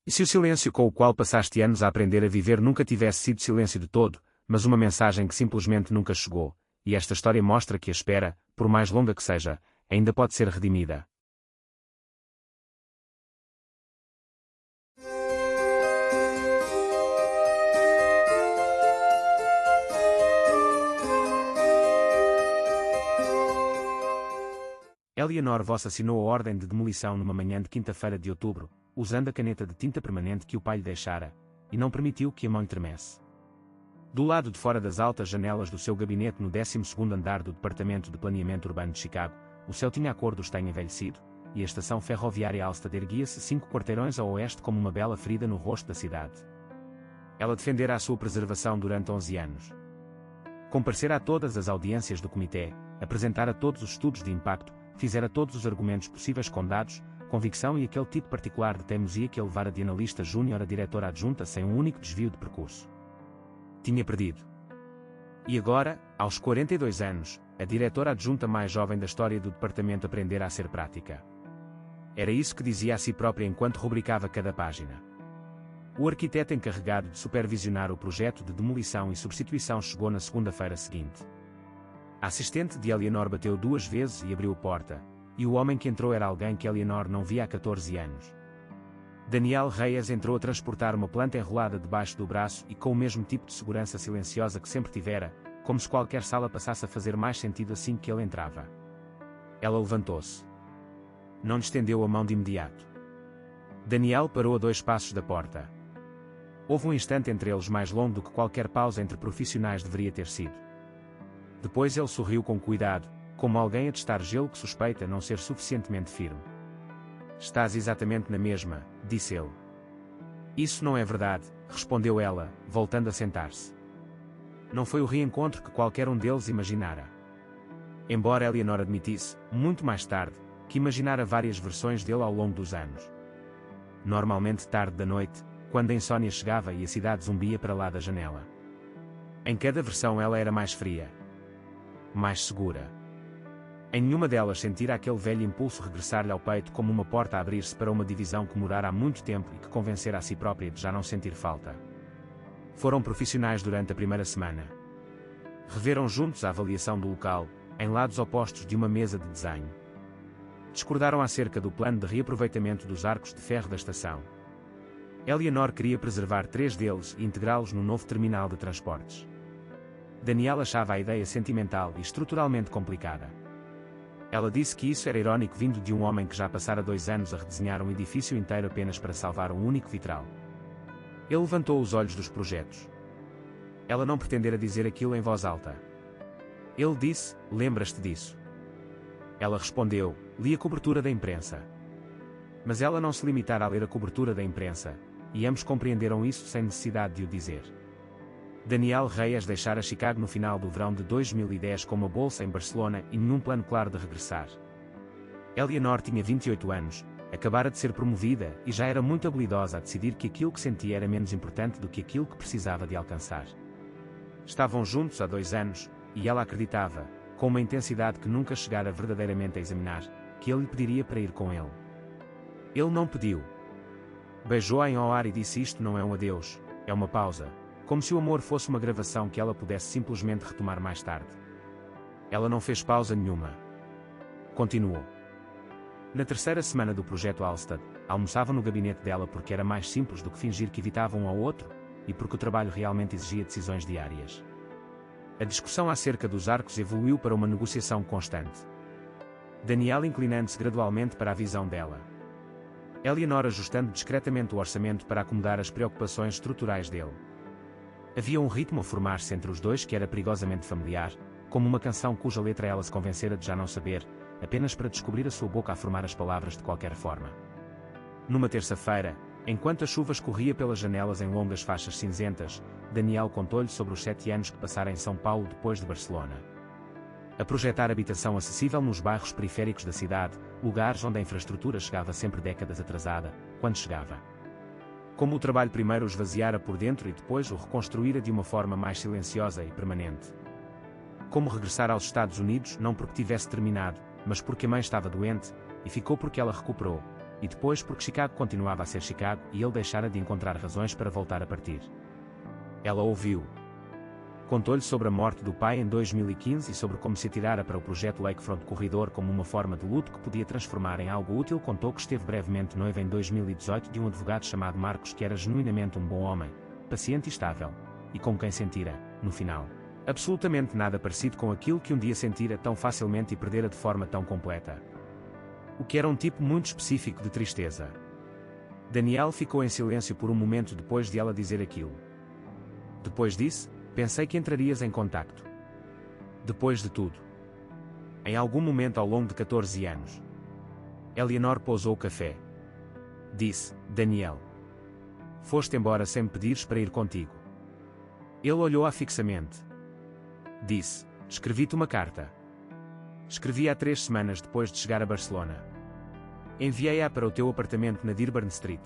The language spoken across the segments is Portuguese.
E se o silêncio com o qual passaste anos a aprender a viver nunca tivesse sido silêncio de todo, mas uma mensagem que simplesmente nunca chegou, e esta história mostra que a espera, por mais longa que seja, ainda pode ser redimida. Eleanor Voss assinou a ordem de demolição numa manhã de quinta-feira de outubro, usando a caneta de tinta permanente que o pai lhe deixara, e não permitiu que a mão lhe tremesse. Do lado de fora das altas janelas do seu gabinete no 12º andar do Departamento de Planeamento Urbano de Chicago, o céu tinha a cor do estanho envelhecido, e a estação ferroviária Alstad erguia-se 5 quarteirões ao oeste como uma bela ferida no rosto da cidade. Ela defendera a sua preservação durante 11 anos. Comparecera a todas as audiências do comitê, apresentara todos os estudos de impacto, fizera todos os argumentos possíveis com dados, convicção e aquele tipo particular de teimosia que a levara de analista júnior a diretora adjunta sem um único desvio de percurso. Tinha perdido. E agora, aos 42 anos, a diretora adjunta mais jovem da história do departamento aprendera a ser prática. Era isso que dizia a si própria enquanto rubricava cada página. O arquiteto encarregado de supervisionar o projeto de demolição e substituição chegou na segunda-feira seguinte. A assistente de Eleanor bateu 2 vezes e abriu a porta, e o homem que entrou era alguém que Eleanor não via há 14 anos. Daniel Reyes entrou a transportar uma planta enrolada debaixo do braço e com o mesmo tipo de segurança silenciosa que sempre tivera, como se qualquer sala passasse a fazer mais sentido assim que ele entrava. Ela levantou-se. Não lhe estendeu a mão de imediato. Daniel parou a 2 passos da porta. Houve um instante entre eles mais longo do que qualquer pausa entre profissionais deveria ter sido. Depois ele sorriu com cuidado, como alguém a testar gelo que suspeita não ser suficientemente firme. Estás exatamente na mesma, disse ele. Isso não é verdade, respondeu ela, voltando a sentar-se. Não foi o reencontro que qualquer um deles imaginara. Embora Eleanor admitisse, muito mais tarde, que imaginara várias versões dele ao longo dos anos. Normalmente tarde da noite, quando a insônia chegava e a cidade zumbia para lá da janela. Em cada versão ela era mais fria. Mais segura. Em nenhuma delas sentira aquele velho impulso regressar-lhe ao peito como uma porta a abrir-se para uma divisão que morara há muito tempo e que convencera a si própria de já não sentir falta. Foram profissionais durante a primeira semana. Reveram juntos a avaliação do local, em lados opostos de uma mesa de desenho. Discordaram acerca do plano de reaproveitamento dos arcos de ferro da estação. Eleanor queria preservar 3 deles e integrá-los no novo terminal de transportes. Daniel achava a ideia sentimental e estruturalmente complicada. Ela disse que isso era irónico vindo de um homem que já passara 2 anos a redesenhar um edifício inteiro apenas para salvar um único vitral. Ele levantou os olhos dos projetos. Ela não pretendera dizer aquilo em voz alta. Ele disse, lembras-te disso? Ela respondeu, li a cobertura da imprensa. Mas ela não se limitara a ler a cobertura da imprensa, e ambos compreenderam isso sem necessidade de o dizer. Daniel Reyes deixara Chicago no final do verão de 2010 com uma bolsa em Barcelona e nenhum plano claro de regressar. Eleanor tinha 28 anos, acabara de ser promovida e já era muito habilidosa a decidir que aquilo que sentia era menos importante do que aquilo que precisava de alcançar. Estavam juntos há 2 anos, e ela acreditava, com uma intensidade que nunca chegara verdadeiramente a examinar, que ele lhe pediria para ir com ele. Ele não pediu. Beijou-a em ao ar e disse: isto não é um adeus, é uma pausa. Como se o amor fosse uma gravação que ela pudesse simplesmente retomar mais tarde. Ela não fez pausa nenhuma. Continuou. Na terceira semana do projeto Alstad, almoçava no gabinete dela porque era mais simples do que fingir que evitava um ao outro, e porque o trabalho realmente exigia decisões diárias. A discussão acerca dos arcos evoluiu para uma negociação constante. Daniel inclinando-se gradualmente para a visão dela. Eleanor ajustando discretamente o orçamento para acomodar as preocupações estruturais dele. Havia um ritmo a formar-se entre os dois que era perigosamente familiar, como uma canção cuja letra ela se convencera de já não saber, apenas para descobrir a sua boca a formar as palavras de qualquer forma. Numa terça-feira, enquanto a chuva escorria pelas janelas em longas faixas cinzentas, Daniel contou-lhe sobre os 7 anos que passara em São Paulo depois de Barcelona. A projetar habitação acessível nos bairros periféricos da cidade, lugares onde a infraestrutura chegava sempre décadas atrasada, quando chegava. Como o trabalho primeiro o esvaziara por dentro e depois o reconstruíra de uma forma mais silenciosa e permanente. Como regressar aos Estados Unidos não porque tivesse terminado, mas porque a mãe estava doente, e ficou porque ela recuperou, e depois porque Chicago continuava a ser Chicago e ele deixara de encontrar razões para voltar a partir. Ela ouviu. Contou-lhe sobre a morte do pai em 2015 e sobre como se atirara para o projeto Lakefront Corridor como uma forma de luto que podia transformar em algo útil. Contou que esteve brevemente noiva em 2018 de um advogado chamado Marcos que era genuinamente um bom homem, paciente e estável, e com quem sentira, no final, absolutamente nada parecido com aquilo que um dia sentira tão facilmente e perdera de forma tão completa. O que era um tipo muito específico de tristeza. Daniel ficou em silêncio por um momento depois de ela dizer aquilo. Depois disse, pensei que entrarias em contacto. Depois de tudo. Em algum momento ao longo de 14 anos. Eleanor pousou o café. Disse, Daniel. Foste embora sem me pedires para ir contigo. Ele olhou-a fixamente. Disse, escrevi-te uma carta. Escrevi-a 3 semanas depois de chegar a Barcelona. Enviei-a para o teu apartamento na Dearborn Street.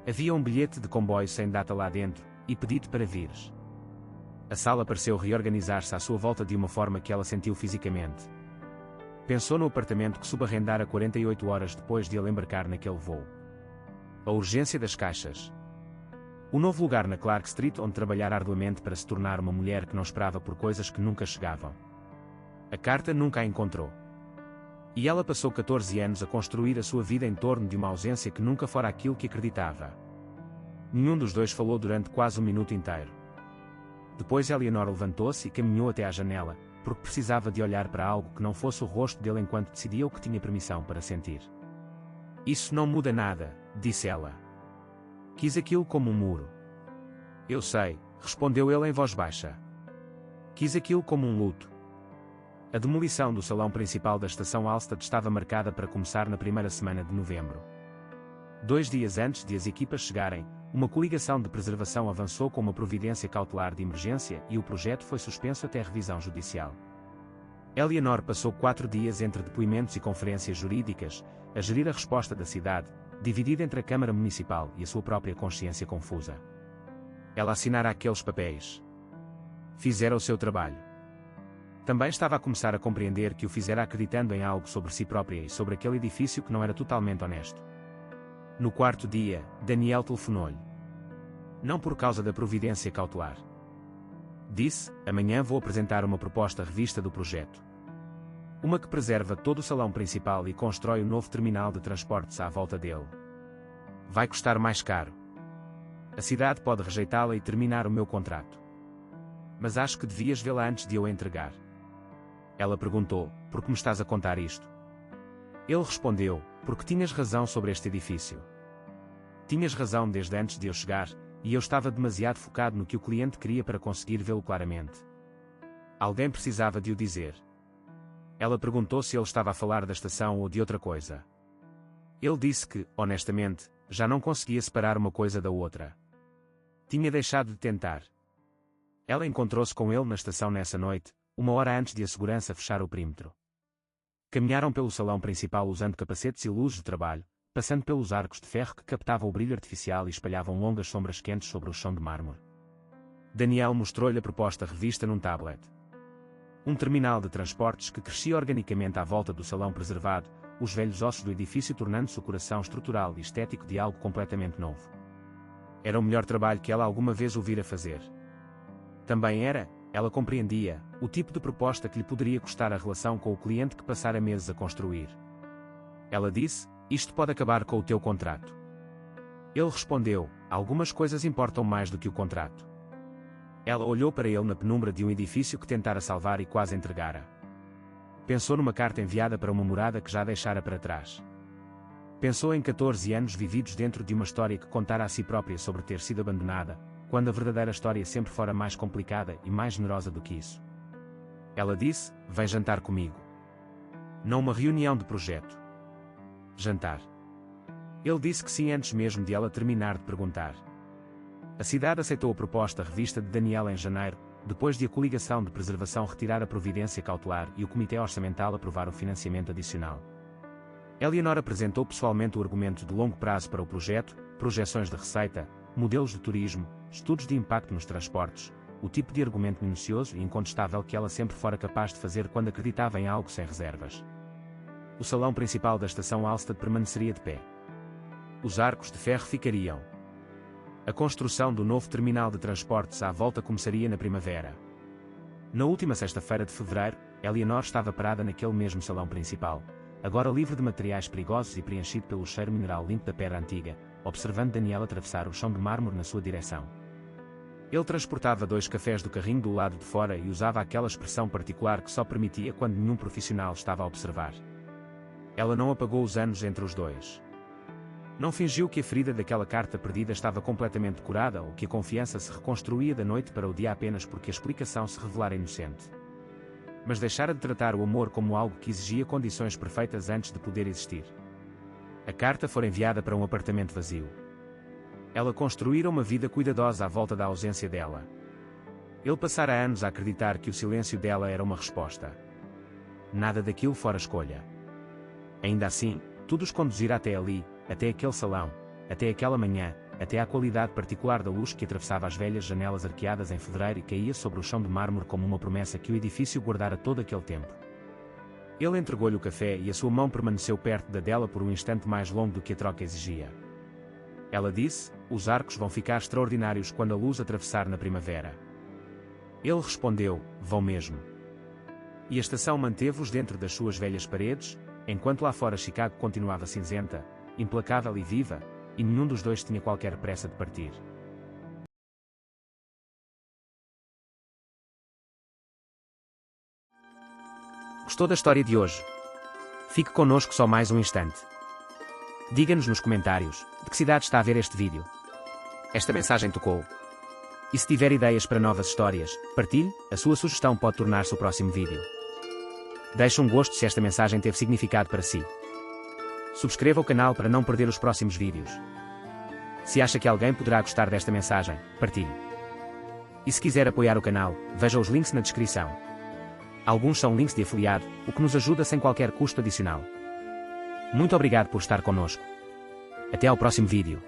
Havia um bilhete de comboio sem data lá dentro, e pedi-te para vires. A sala pareceu reorganizar-se à sua volta de uma forma que ela sentiu fisicamente. Pensou no apartamento que subarrendara 48 horas depois de ele embarcar naquele voo. A urgência das caixas. O novo lugar na Clark Street onde trabalhar arduamente para se tornar uma mulher que não esperava por coisas que nunca chegavam. A carta nunca a encontrou. E ela passou 14 anos a construir a sua vida em torno de uma ausência que nunca fora aquilo que acreditava. Nenhum dos dois falou durante quase um minuto inteiro. Depois Eleanor levantou-se e caminhou até à janela, porque precisava de olhar para algo que não fosse o rosto dele enquanto decidia o que tinha permissão para sentir. Isso não muda nada, disse ela. Quis aquilo como um muro. Eu sei, respondeu ele em voz baixa. Quis aquilo como um luto. A demolição do salão principal da estação Alstad estava marcada para começar na primeira semana de novembro. 2 dias antes de as equipas chegarem, uma coligação de preservação avançou com uma providência cautelar de emergência e o projeto foi suspenso até revisão judicial. Eleanor passou 4 dias entre depoimentos e conferências jurídicas, a gerir a resposta da cidade, dividida entre a Câmara Municipal e a sua própria consciência confusa. Ela assinara aqueles papéis. Fizera o seu trabalho. Também estava a começar a compreender que o fizera acreditando em algo sobre si própria e sobre aquele edifício que não era totalmente honesto. No 4º dia, Daniel telefonou-lhe. Não por causa da providência cautelar. Disse, amanhã vou apresentar uma proposta revista do projeto. Uma que preserva todo o salão principal e constrói um novo terminal de transportes à volta dele. Vai custar mais caro. A cidade pode rejeitá-la e terminar o meu contrato. Mas acho que devias vê-la antes de eu a entregar. Ela perguntou, por que me estás a contar isto? Ele respondeu, porque tinhas razão sobre este edifício. Tinhas razão desde antes de eu chegar, e eu estava demasiado focado no que o cliente queria para conseguir vê-lo claramente. Alguém precisava de o dizer. Ela perguntou se ele estava a falar da estação ou de outra coisa. Ele disse que, honestamente, já não conseguia separar uma coisa da outra. Tinha deixado de tentar. Ela encontrou-se com ele na estação nessa noite, 1 hora antes de a segurança fechar o perímetro. Caminharam pelo salão principal usando capacetes e luzes de trabalho, passando pelos arcos de ferro que captavam o brilho artificial e espalhavam longas sombras quentes sobre o chão de mármore. Daniel mostrou-lhe a proposta revista num tablet. Um terminal de transportes que crescia organicamente à volta do salão preservado, os velhos ossos do edifício tornando-se o coração estrutural e estético de algo completamente novo. Era o melhor trabalho que ela alguma vez ouvira fazer. Também era, ela compreendia, o tipo de proposta que lhe poderia custar a relação com o cliente que passara meses a construir. Ela disse, isto pode acabar com o teu contrato. Ele respondeu, algumas coisas importam mais do que o contrato. Ela olhou para ele na penumbra de um edifício que tentara salvar e quase entregara. Pensou numa carta enviada para uma morada que já deixara para trás. Pensou em 14 anos vividos dentro de uma história que contara a si própria sobre ter sido abandonada, quando a verdadeira história sempre fora mais complicada e mais generosa do que isso. Ela disse, vem jantar comigo. Não uma reunião de projeto. Jantar. Ele disse que sim antes mesmo de ela terminar de perguntar. A cidade aceitou a proposta revista de Daniel em janeiro, depois de a coligação de preservação retirar a providência cautelar e o comitê orçamental aprovar o financiamento adicional. Eleanor apresentou pessoalmente o argumento de longo prazo para o projeto, projeções de receita, modelos de turismo, estudos de impacto nos transportes, o tipo de argumento minucioso e incontestável que ela sempre fora capaz de fazer quando acreditava em algo sem reservas. o salão principal da estação Alstad permaneceria de pé. Os arcos de ferro ficariam. A construção do novo terminal de transportes à volta começaria na primavera. Na última sexta-feira de fevereiro, Eleanor estava parada naquele mesmo salão principal, agora livre de materiais perigosos e preenchido pelo cheiro mineral limpo da pedra antiga, observando Daniel atravessar o chão de mármore na sua direção. Ele transportava 2 cafés do carrinho do lado de fora e usava aquela expressão particular que só permitia quando nenhum profissional estava a observar. Ela não apagou os anos entre os dois. Não fingiu que a ferida daquela carta perdida estava completamente curada ou que a confiança se reconstruía da noite para o dia apenas porque a explicação se revelara inocente. Mas deixara de tratar o amor como algo que exigia condições perfeitas antes de poder existir. A carta fora enviada para um apartamento vazio. Ela construíra uma vida cuidadosa à volta da ausência dela. Ele passara anos a acreditar que o silêncio dela era uma resposta. Nada daquilo fora escolha. Ainda assim, tudo os conduzira até ali, até aquele salão, até aquela manhã, até à qualidade particular da luz que atravessava as velhas janelas arqueadas em fevereiro e caía sobre o chão de mármore como uma promessa que o edifício guardara todo aquele tempo. Ele entregou-lhe o café e a sua mão permaneceu perto da dela por um instante mais longo do que a troca exigia. Ela disse: "Os arcos vão ficar extraordinários quando a luz atravessar na primavera." Ele respondeu: "Vão mesmo." E a estação manteve-os dentro das suas velhas paredes, enquanto lá fora Chicago continuava cinzenta, implacável e viva, e nenhum dos dois tinha qualquer pressa de partir. Gostou da história de hoje? Fique connosco só mais um instante. Diga-nos nos comentários de que cidade está a ver este vídeo. Esta mensagem tocou. E se tiver ideias para novas histórias, partilhe, a sua sugestão pode tornar-se o próximo vídeo. Deixe um gosto se esta mensagem teve significado para si. Subscreva o canal para não perder os próximos vídeos. Se acha que alguém poderá gostar desta mensagem, partilhe. E se quiser apoiar o canal, veja os links na descrição. Alguns são links de afiliado, o que nos ajuda sem qualquer custo adicional. Muito obrigado por estar conosco. Até ao próximo vídeo.